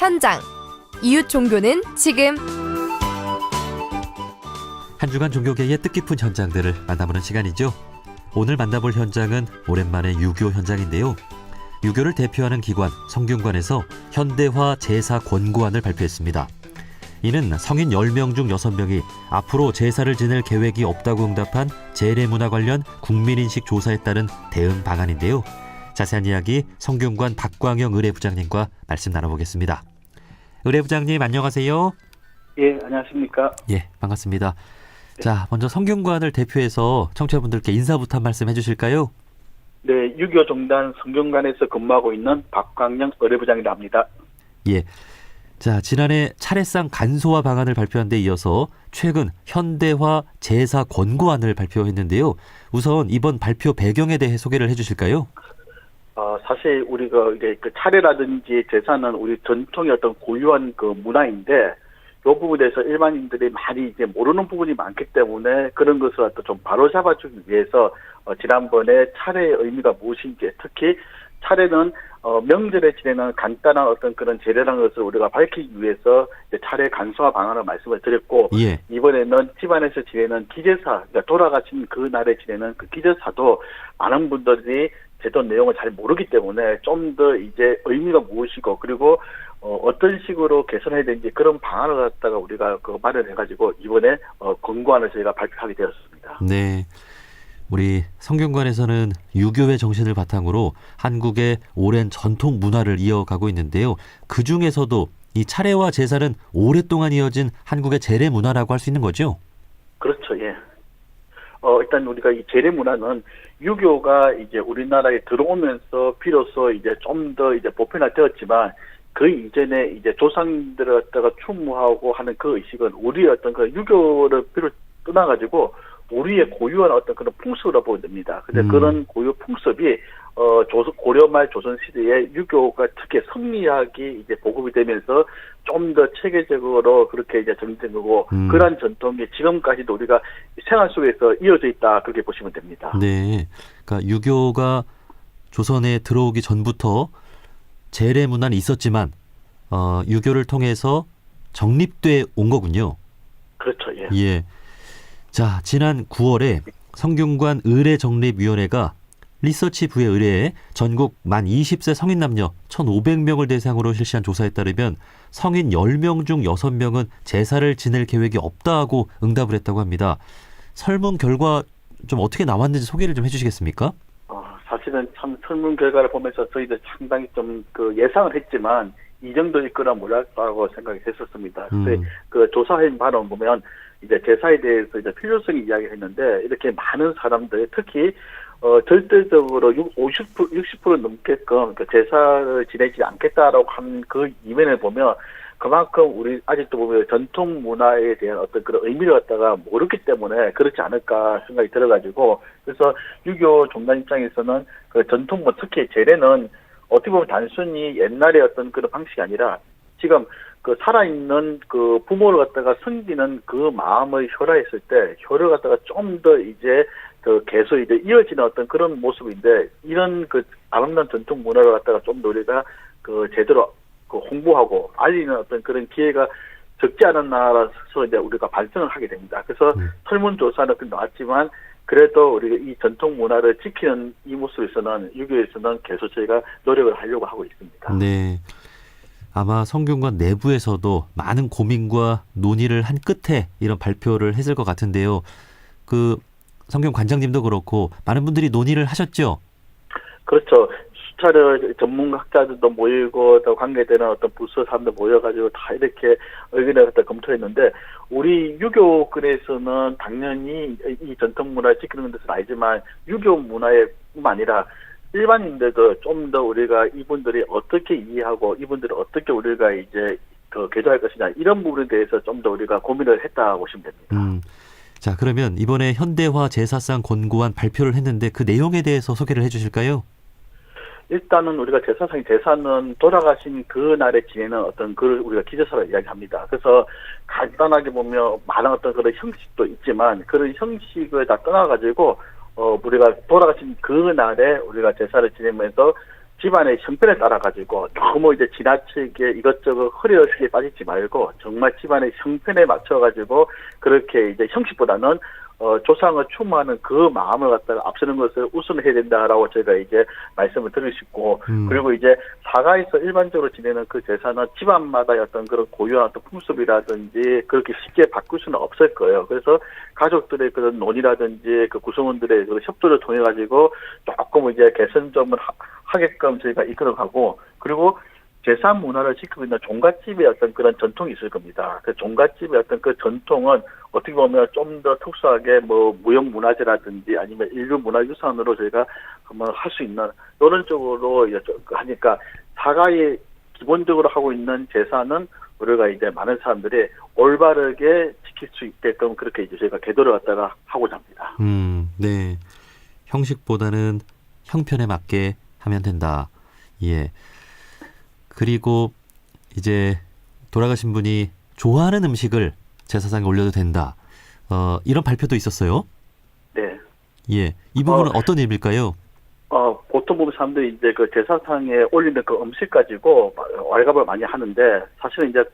현장. 이웃 종교는 지금. 한 주간 종교계의 뜻깊은 현장들을 만나보는 시간이죠. 오늘 만나볼 현장은 오랜만에 유교 현장인데요. 유교를 대표하는 기관 성균관에서 현대화 제사 권고안을 발표했습니다. 이는 성인 10명 중 6명이 앞으로 제사를 지낼 계획이 없다고 응답한 제례문화 관련 국민인식 조사에 따른 대응 방안인데요. 자세한 이야기 성균관 박광영 의례부장님과 말씀 나눠보겠습니다. 의례부장님 안녕하세요. 예, 안녕하십니까. 예, 반갑습니다. 자, 먼저 성균관을 대표해서 청취자분들께 인사부터 한 말씀 해주실까요? 네, 유교종단 성균관에서 근무하고 있는 박광영 의례부장이라 합니다. 예. 자, 지난해 차례상 간소화 방안을 발표한 데 이어서 최근 현대화 제사 권고안을 발표했는데요. 우선 이번 발표 배경에 대해 소개를 해주실까요? 사실 우리가 이제 그 차례라든지 제사는 우리 전통의 어떤 고유한 그 문화인데, 이 부분에서 일반인들이 많이 이제 모르는 부분이 많기 때문에 그런 것을 좀 바로 잡아주기 위해서 지난번에 차례의 의미가 무엇인지, 특히 차례는 명절에 지내는 간단한 어떤 그런 제례라는 것을 우리가 밝히기 위해서 이제 차례 간소화 방안을 말씀을 드렸고, 예. 이번에는 집안에서 지내는 기제사, 그러니까 돌아가신 그 날에 지내는 그 기제사도 많은 분들이 제도 내용을 잘 모르기 때문에 좀 더 이제 의미가 무엇이고, 그리고 어떤 식으로 개선해야 되는지 그런 방안을 갖다가 우리가 그 마련해가지고 이번에 권고안을 저희가 발표하게 되었습니다. 네. 우리 성균관에서는 유교의 정신을 바탕으로 한국의 오랜 전통 문화를 이어가고 있는데요. 그 중에서도 이 차례와 제사는 오랫동안 이어진 한국의 제례 문화라고 할 수 있는 거죠? 그렇죠, 예. 일단 우리가 이 제례 문화는 유교가 이제 우리나라에 들어오면서 비로소 이제 좀 더 이제 보편화되었지만, 그 이전에 이제 조상들을 갖다가 추모하고 하는 그 의식은 우리의 어떤 그 유교를 떠나가지고 우리의 고유한 어떤 그런 풍습으로 보여집니다. 근데 그런 고유 풍습이 고려 말 조선 시대에 유교가 특히 성리학이 이제 보급이 되면서 좀 더 체계적으로 그렇게 이제 정립된 거고, 그러한 전통이 지금까지도 우리가 생활 속에서 이어져 있다, 그렇게 보시면 됩니다. 네. 그러니까 유교가 조선에 들어오기 전부터 제례 문화는 있었지만 유교를 통해서 정립돼 온 거군요. 그렇죠. 예. 예. 자, 지난 9월에 성균관 의례정립위원회가 리서치부의 의뢰에 전국 만 20세 성인 남녀 1,500명을 대상으로 실시한 조사에 따르면 성인 10명 중 6명은 제사를 지낼 계획이 없다고 응답을 했다고 합니다. 설문 결과 좀 어떻게 나왔는지 소개를 좀 해주시겠습니까? 사실은 참 설문 결과를 보면서 저희들 상당히 좀 그 예상을 했지만 이 정도일 거라 몰랐다고 생각이 했었습니다. 근데 그 조사한 바로 보면 이제 제사에 대해서 이제 필요성이 이야기했는데, 이렇게 많은 사람들, 특히 절대적으로 60% 넘게끔 그 제사를 지내지 않겠다라고 한 그 이면을 보면, 그만큼 우리 아직도 보면 전통 문화에 대한 어떤 그런 의미를 갖다가 모르기 때문에 그렇지 않을까 생각이 들어가지고, 그래서 유교 종단 입장에서는 그 전통 특히 제례는 어떻게 보면 단순히 옛날의 어떤 그런 방식이 아니라 지금 그 살아있는 그 부모를 갖다가 섬기는 그 마음을 효라했을 때 효를 갖다가 좀 더 이제 그 계속 이제 이어지는 어떤 그런 모습인데, 이런 그 아름다운 전통 문화를 갖다가 좀 더 우리가 그 제대로 그 홍보하고 알리는 어떤 그런 기회가 적지 않았나라서 이제 우리가 발전을 하게 됩니다. 그래서 설문조사는 나왔지만 그래도 우리가 이 전통 문화를 지키는 이 모습에서는 유교에서는 계속 저희가 노력을 하려고 하고 있습니다. 네. 아마 성균관 내부에서도 많은 고민과 논의를 한 끝에 이런 발표를 했을 것 같은데요. 그 성균 관장님도 그렇고 많은 분들이 논의를 하셨죠? 그렇죠. 수차례 전문학자들도 모이고 또 관계되는 어떤 부서 사람들 모여가지고 다 이렇게 의견을 갖다 검토했는데, 우리 유교권에서는 당연히 이 전통 문화를 지키는 것은 알지만 유교 문화뿐만 아니라 일반인들도 좀 더 우리가 이분들이 어떻게 이해하고 이분들이 어떻게 우리가 이제 그 개조할 것이냐, 이런 부분에 대해서 좀 더 우리가 고민을 했다고 보시면 됩니다. 자, 그러면 이번에 현대화 제사상 권고안 발표를 했는데 그 내용에 대해서 소개를 해주실까요? 일단은 우리가 제사는 돌아가신 그 날에 지내는 어떤 그 우리가 기제사를 이야기합니다. 그래서 간단하게 보면 많은 어떤 그런 형식도 있지만 그런 형식을 다 떠나가지고 우리가 돌아가신 그 날에 우리가 제사를 지내면서 집안의 형편에 따라 가지고 너무 이제 지나치게 이것저것 허리허리에 빠지지 말고 정말 집안의 형편에 맞춰 가지고 그렇게 이제 형식보다는 조상을 추모하는 그 마음을 갖다가 앞서는 것을 우선해야 된다라고 제가 이제 말씀을 드리고 싶고, 그리고 이제 사가에서 일반적으로 지내는 그 제사는 집안마다의 어떤 그런 고유한 어떤 풍습이라든지 그렇게 쉽게 바꿀 수는 없을 거예요. 그래서 가족들의 그런 논의라든지 그 구성원들의 그 협조를 통해 가지고 조금 이제 개선점을 하게끔 저희가 이끌어가고, 그리고 제사 문화를 지키고 있는 종갓집의 어떤 그런 전통이 있을 겁니다. 그 종갓집의 어떤 그 전통은 어떻게 보면 좀 더 특수하게 뭐 무형문화재라든지 아니면 인류문화유산으로 저희가 한번 할 수 있는 이런 쪽으로 하니까 사가에 기본적으로 하고 있는 제사는 우리가 이제 많은 사람들이 올바르게 지킬 수 있게끔 그렇게 이제 저희가 계도를 갖다가 하고자 합니다. 네. 형식보다는 형편에 맞게 하면 된다. 예. 그리고 이제 돌아가신 분이 좋아하는 음식을 제사상에 올려도 된다. 이런 발표도 있었어요. 네. 예. 이 부분은 어떤 의미일까요? 보통 보면 사람들이 이제 그 제사상에 올리는 그 음식 가지고 왈가불 많이 하는데, 사실은 이제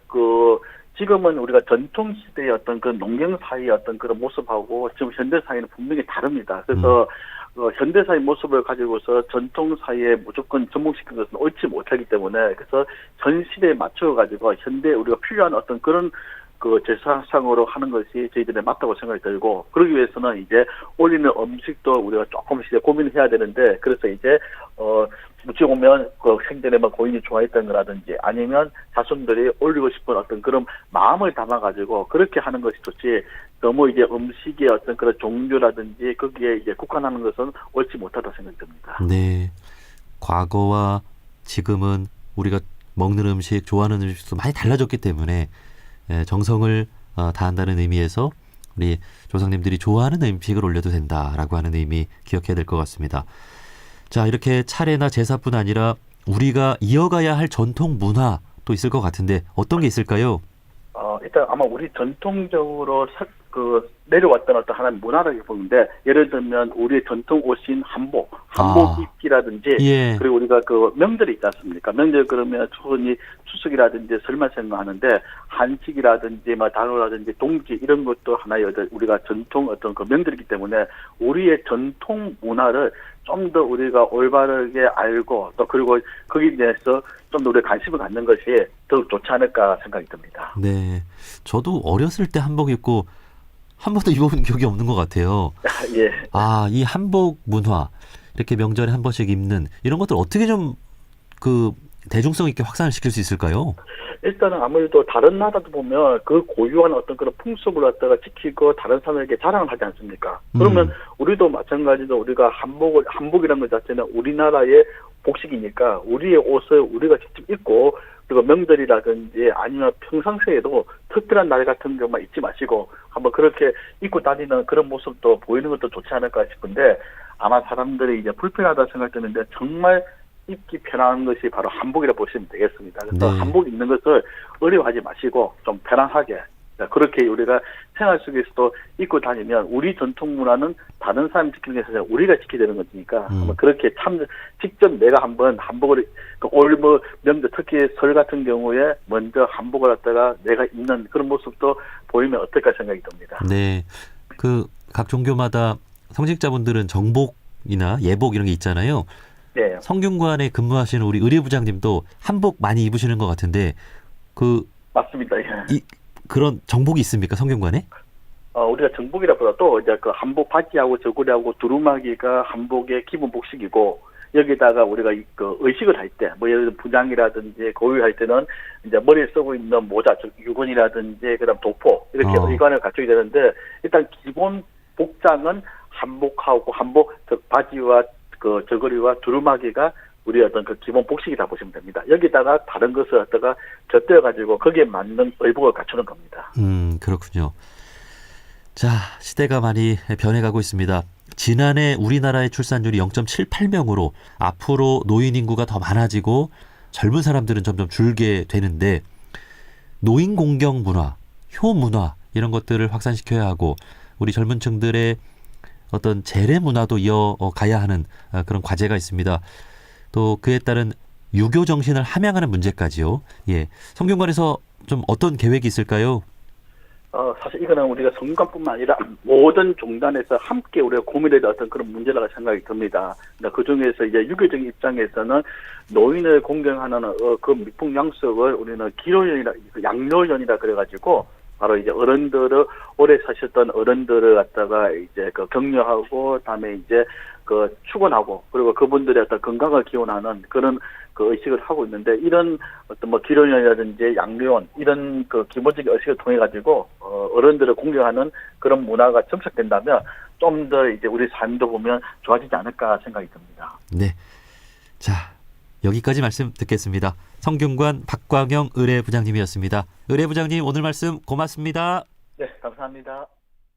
지금은 우리가 전통 시대의 어떤 그 농경 사회의 어떤 그런 모습하고 지금 현대 사회는 분명히 다릅니다. 그래서 현대 사회 모습을 가지고서 전통 사회에 무조건 접목시키는 것은 옳지 못하기 때문에, 그래서 전 시대에 맞춰 가지고 현대 우리가 필요한 어떤 그런 그 제사상으로 하는 것이 저희들의 맞다고 생각이 들고, 그러기 위해서는 이제 올리는 음식도 우리가 조금씩 이제 고민을 해야 되는데, 그래서 이제 어찌 보면 그 생전에 뭐 고인이 좋아했던 거라든지 아니면 자손들이 올리고 싶은 어떤 그런 마음을 담아가지고 그렇게 하는 것이 좋지, 너무 이제 음식의 어떤 그런 종류라든지 거기에 이제 국한하는 것은 옳지 못하다 생각이 듭니다. 네. 과거와 지금은 우리가 먹는 음식, 좋아하는 음식도 많이 달라졌기 때문에 정성을 다한다는 의미에서 우리 조상님들이 좋아하는 음식을 올려도 된다라고 하는 의미 기억해야 될 것 같습니다. 자, 이렇게 차례나 제사뿐 아니라 우리가 이어가야 할 전통 문화도 있을 것 같은데 어떤 게 있을까요? 일단 아마 우리 전통적으로 내려왔던 어떤 하나의 문화라고 보는데, 예를 들면 우리의 전통 옷인 한복 입기라든지, 예. 그리고 우리가 그 명절이 있지 않습니까? 명절 그러면 흔히 추석이라든지 설만 생각하는데, 한식이라든지 단오라든지 동지 이런 것도 하나의 우리가 전통 어떤 그 명절이기 때문에 우리의 전통 문화를 좀 더 우리가 올바르게 알고, 또 그리고 거기에 대해서 좀 더 우리가 관심을 갖는 것이 더 좋지 않을까 생각이 듭니다. 네. 저도 어렸을 때 한복 입고 한 번도 입어본 기억이 없는 것 같아요. 예. 이 한복 문화, 이렇게 명절에 한 번씩 입는 이런 것들 어떻게 좀 대중성 있게 확산을 시킬 수 있을까요? 일단은 아무래도 다른 나라도 보면 그 고유한 어떤 그런 풍습을 갖다가 지키고 다른 사람에게 자랑을 하지 않습니까? 그러면 우리도 마찬가지로 우리가 한복이라는 것 자체는 우리나라의 복식이니까 우리의 옷을 우리가 직접 입고, 그리고 명절이라든지 아니면 평상시에도 특별한 날 같은 것만 잊지 마시고 한번 그렇게 입고 다니는 그런 모습도 보이는 것도 좋지 않을까 싶은데, 아마 사람들이 이제 불편하다 생각되는데 정말 입기 편한 것이 바로 한복이라고 보시면 되겠습니다. 그래서 네. 한복 입는 것을 어려워하지 마시고 좀 편안하게 그렇게 우리가 생활 속에서도 입고 다니면 우리 전통 문화는 다른 사람이 지키는 게 아니라 우리가 지켜야 되는 거니까 한번 그렇게 직접 내가 한번 한복을 올 명절 특히 설 같은 경우에 먼저 한복을 갖다가 내가 입는 그런 모습도 보이면 어떨까 생각이 듭니다. 네. 각 종교마다 성직자분들은 정복이나 예복 이런 게 있잖아요. 네. 성균관에 근무하시는 우리 의료부장님도 한복 많이 입으시는 것 같은데 맞습니다. 예. 그런 정복이 있습니까, 성균관에? 우리가 정복이라보다도 이제 그 한복 바지하고 저고리하고 두루마기가 한복의 기본 복식이고, 여기다가 우리가 그 의식을 할 때, 뭐 예를 들어 부장이라든지 고위할 때는 이제 머리에 쓰고 있는 모자, 즉 유건이라든지 그다음 도포 이렇게 의관을 갖추게 되는데, 일단 기본 복장은 한복하고 한복 즉 바지와 그 저고리와 두루마기가 우리 어떤 그 기본 복식이다 보시면 됩니다. 여기다가 다른 것을 갖다가 곁들여 가지고 거기에 맞는 의복을 갖추는 겁니다. 그렇군요. 자, 시대가 많이 변해가고 있습니다. 지난해 우리나라의 출산율이 0.78명으로 앞으로 노인 인구가 더 많아지고 젊은 사람들은 점점 줄게 되는데, 노인 공경 문화, 효 문화 이런 것들을 확산시켜야 하고 우리 젊은 층들의 어떤 재래 문화도 이어가야 하는 그런 과제가 있습니다. 또 그에 따른 유교 정신을 함양하는 문제까지요. 예, 성균관에서 좀 어떤 계획이 있을까요? 사실 이거는 우리가 성균관뿐만 아니라 모든 종단에서 함께 우리가 고민해야 될 어떤 그런 문제라고 생각이 듭니다. 그 중에서 이제 유교적인 입장에서는 노인을 공경하는 그 미풍양속을 우리는 양로연이라 그래가지고 바로 이제 어른들을 오래 사셨던 어른들을 갖다가 이제 그 격려하고 다음에 이제 그 축원하고 그리고 그분들의 어떤 건강을 기원하는 그런 그 의식을 하고 있는데 이런 어떤 뭐 기론이라든지 양료원 이런 그 기본적인 의식을 통해 가지고 어른들을 공경하는 그런 문화가 정착된다면 좀 더 이제 우리 삶도 보면 좋아지지 않을까 생각이 듭니다. 네. 자, 여기까지 말씀 듣겠습니다. 성균관 박광영 의례부장님이었습니다. 의례부장님 오늘 말씀 고맙습니다. 네, 감사합니다.